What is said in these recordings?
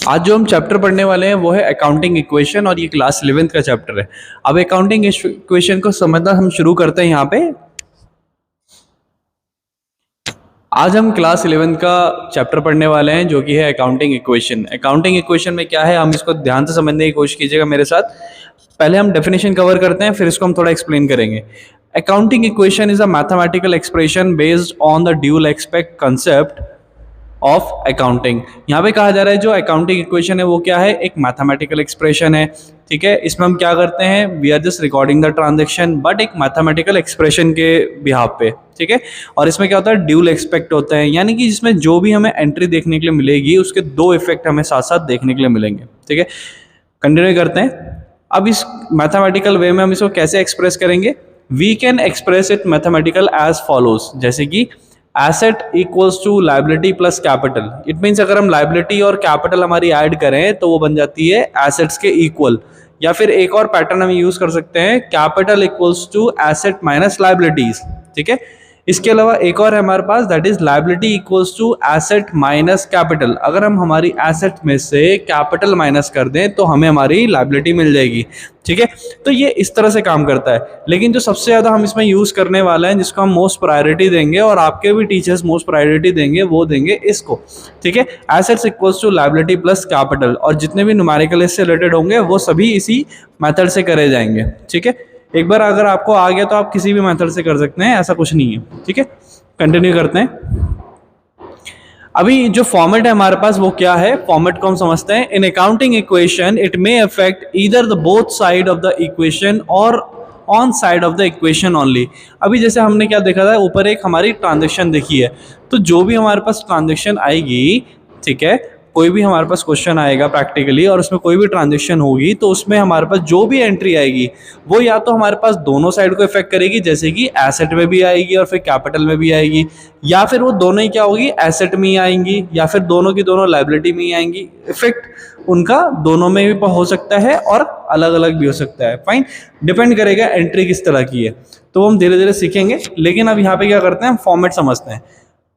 आज जो हम चैप्टर पढ़ने वाले हैं वो है अकाउंटिंग इक्वेशन और ये क्लास 11th का चैप्टर है। अब अकाउंटिंग इक्वेशन को समझना हम शुरू करते हैं। यहाँ पे आज हम क्लास 11th का चैप्टर पढ़ने वाले हैं जो कि है अकाउंटिंग इक्वेशन। अकाउंटिंग इक्वेशन में क्या है, हम इसको ध्यान से समझने की कोशिश कीजिएगा मेरे साथ। पहले हम डेफिनेशन कवर करते हैं, फिर इसको हम थोड़ा एक्सप्लेन करेंगे। Accounting equation is a mathematical expression based on the dual expect concept of accounting. यहाँ पे कहा जा रहा है जो अकाउंटिंग इक्वेशन है वो क्या है, एक मैथमेटिकल एक्सप्रेशन है। ठीक है, इसमें हम क्या करते हैं, we are just recording the transaction but एक मैथमेटिकल एक्सप्रेशन के बिहाफ पे। ठीक है, और इसमें क्या होता है, ड्यूल एक्सपेक्ट होते हैं, यानी कि जिसमें जो भी हमें एंट्री देखने के लिए मिलेगी उसके दो इफेक्ट हमें साथ साथ देखने के लिए मिलेंगे। ठीक है, कंटिन्यू करते हैं। अब इस मैथमेटिकल वे में हम इसको कैसे एक्सप्रेस करेंगे, we can express it mathematical as follows. जैसे कि asset equals to liability plus capital. It means अगर हम लाइबिलिटी और कैपिटल हमारी ऐड करें तो वो बन जाती है एसेट्स के इक्वल। या फिर एक और पैटर्न हम यूज कर सकते हैं, capital equals to asset minus liabilities. ठीक है, इसके अलावा एक और है हमारे पास, that is liability equals to asset minus capital. अगर हम हमारी एसेट में से कैपिटल माइनस कर दें तो हमें हमारी लाइबिलिटी मिल जाएगी। ठीक है, तो ये इस तरह से काम करता है। लेकिन जो सबसे ज़्यादा हम इसमें यूज़ करने वाले हैं, जिसको हम मोस्ट प्रायोरिटी देंगे और आपके भी टीचर्स मोस्ट प्रायोरिटी देंगे, वो देंगे इसको। ठीक है, assets equals to liability plus capital, और जितने भी न्यूमेरिकल इससे रिलेटेड होंगे वो सभी इसी मेथड से करे जाएंगे। ठीक है, एक बार अगर आपको आ गया तो आप किसी भी मेथड से कर सकते हैं, ऐसा कुछ नहीं है। ठीक है, कंटिन्यू करते हैं। अभी जो फॉर्मेट है हमारे पास वो क्या है, फॉर्मेट को हम समझते हैं। In accounting equation it may affect either the both side of the equation और one side of the equation only. अभी जैसे हमने क्या देखा था, ऊपर एक हमारी ट्रांजेक्शन देखी है, तो जो भी हमारे पास ट्रांजेक्शन आएगी, ठीक है, कोई भी हमारे पास क्वेश्चन आएगा प्रैक्टिकली और उसमें कोई भी ट्रांजेक्शन होगी, तो उसमें हमारे पास जो भी एंट्री आएगी वो या तो हमारे पास दोनों साइड को इफेक्ट करेगी, जैसे कि एसेट में भी आएगी और फिर कैपिटल में भी आएगी, या फिर वो दोनों ही क्या होगी, एसेट में ही आएंगी, या फिर दोनों की दोनों लाइबिलिटी में ही आएंगी। इफेक्ट उनका दोनों में भी हो सकता है और अलग अलग भी हो सकता है। फाइन, डिपेंड करेगा एंट्री किस तरह की है, तो हम धीरे धीरे सीखेंगे। लेकिन अब यहाँ पे क्या करते हैं, हम फॉर्मेट समझते हैं।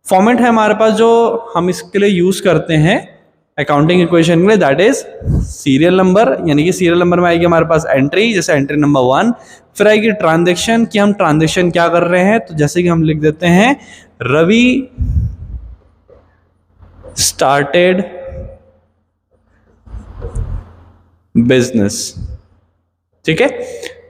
फॉर्मेट है हमारे पास जो हम इसके लिए यूज करते हैं अकाउंटिंग इक्वेशन के लिए, दैट इज सीरियल नंबर। यानी कि सीरियल नंबर में आएगी हमारे पास एंट्री, जैसे एंट्री नंबर 1, फिर आएगी ट्रांजैक्शन कि हम ट्रांजैक्शन क्या कर रहे हैं, तो जैसे कि हम लिख देते हैं रवि स्टार्टेड बिजनेस। ठीक है,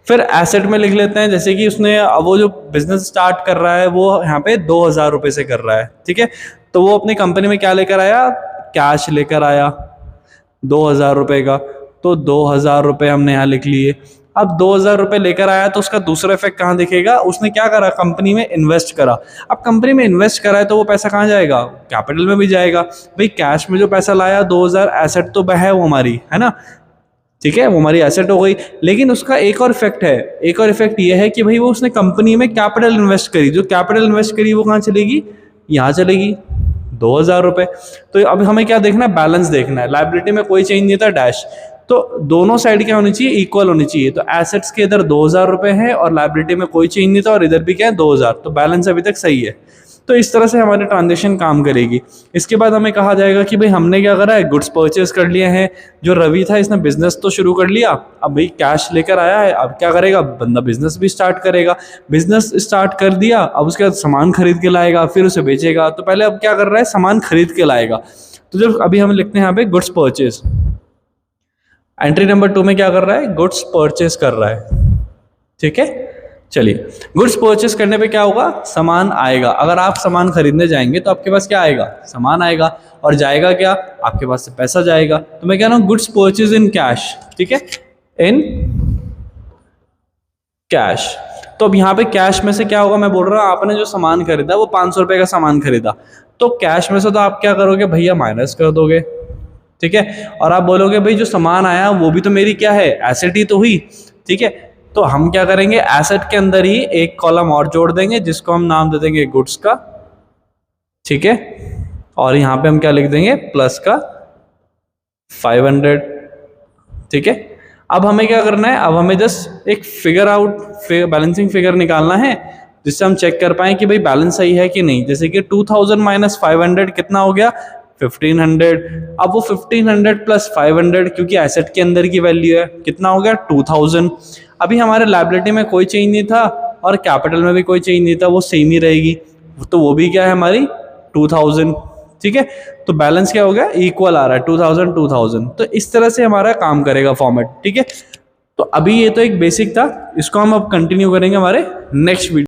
फिर एसेट में लिख लेते हैं, जैसे कि उसने वो जो बिजनेस स्टार्ट कर रहा है वो यहाँ पे 2000 रुपये से कर रहा है। ठीक है, तो वो अपनी कंपनी में क्या लेकर आया, कैश लेकर आया 2000 रुपये का, तो 2000 रुपये हमने यहाँ लिख लिए। अब 2000 रुपये लेकर आया तो उसका दूसरा इफेक्ट कहाँ दिखेगा, उसने क्या करा, कंपनी में इन्वेस्ट करा। अब कंपनी में इन्वेस्ट करा है तो वो पैसा कहाँ जाएगा, कैपिटल में भी जाएगा। भाई कैश में जो पैसा लाया 2000, एसेट तो वह है वो हमारी, है ना। ठीक है, वो हमारी एसेट हो गई। लेकिन उसका एक और इफेक्ट है, एक और इफेक्ट ये है कि भाई वो उसने कंपनी में कैपिटल इन्वेस्ट करी, जो कैपिटल इन्वेस्ट करी वो कहाँ चलेगी, यहाँ चलेगी 2000 रुपये। तो अब हमें क्या देखना है, बैलेंस देखना है। लाइबिलिटी में कोई चेंज नहीं था, डैश, तो दोनों साइड क्या होनी चाहिए, इक्वल होनी चाहिए। तो एसेट्स के इधर 2000 रुपये है और लाइबिलिटी में कोई चेंज नहीं था और इधर भी क्या है 2000, तो बैलेंस अभी तक सही है। तो इस तरह से हमारी ट्रांजेक्शन काम करेगी। इसके बाद हमें कहा जाएगा कि भाई हमने क्या करा है, गुड्स परचेज कर लिए हैं। जो रवि था इसने बिजनेस तो शुरू कर लिया, अब भाई कैश लेकर आया है, अब क्या करेगा बंदा, बिजनेस भी स्टार्ट करेगा। बिजनेस स्टार्ट कर दिया, अब उसके बाद सामान खरीद के लाएगा, फिर उसे बेचेगा। तो पहले अब क्या कर रहा है, सामान खरीद के लाएगा। तो जब अभी हम लिखते हैं यहाँ पे गुड्स परचेज, एंट्री नंबर 2 में क्या कर रहा है, गुड्स परचेज कर रहा है। ठीक है, चलिए, गुड्स परचेस करने पे क्या होगा, सामान आएगा। अगर आप सामान खरीदने जाएंगे तो आपके पास क्या आएगा, सामान आएगा, और जाएगा क्या, आपके पास से पैसा जाएगा। तो मैं कह रहा हूँ गुड्स परचेज इन कैश। ठीक है, इन कैश। तो अब यहाँ पे कैश में से क्या होगा, मैं बोल रहा हूँ आपने जो सामान खरीदा वो 500 रुपये का सामान खरीदा, तो कैश में से तो आप क्या करोगे भैया, माइनस कर दोगे। ठीक है, और आप बोलोगे भाई जो सामान आया वो भी तो मेरी क्या है, एसेट ही तो हुई। ठीक है, तो हम क्या करेंगे, एसेट के अंदर ही एक कॉलम और जोड़ देंगे जिसको हम नाम दे देंगे गुड्स का। ठीक है, और यहाँ पे हम क्या लिख देंगे, प्लस का 500। ठीक है, अब हमें क्या करना है, अब हमें जस्ट एक फिगर आउट, बैलेंसिंग फिगर निकालना है जिससे हम चेक कर पाएं कि भाई बैलेंस सही है कि नहीं। जैसे कि 2000 माइनस 500 कितना हो गया, 1500, अब वो 1500 प्लस 500 क्योंकि एसेट के अंदर की वैल्यू है, कितना हो गया 2000। अभी हमारे लायबिलिटी में कोई चेंज नहीं था और कैपिटल में भी कोई चेंज नहीं था, वो सेम ही रहेगी, तो वो भी क्या है हमारी 2000। ठीक है, तो बैलेंस क्या हो गया, इक्वल आ रहा है 2000 2000। तो इस तरह से हमारा काम करेगा फॉर्मेट। ठीक है, तो अभी ये तो एक बेसिक था, इसको हम अब कंटिन्यू करेंगे हमारे नेक्स्ट वीडियो।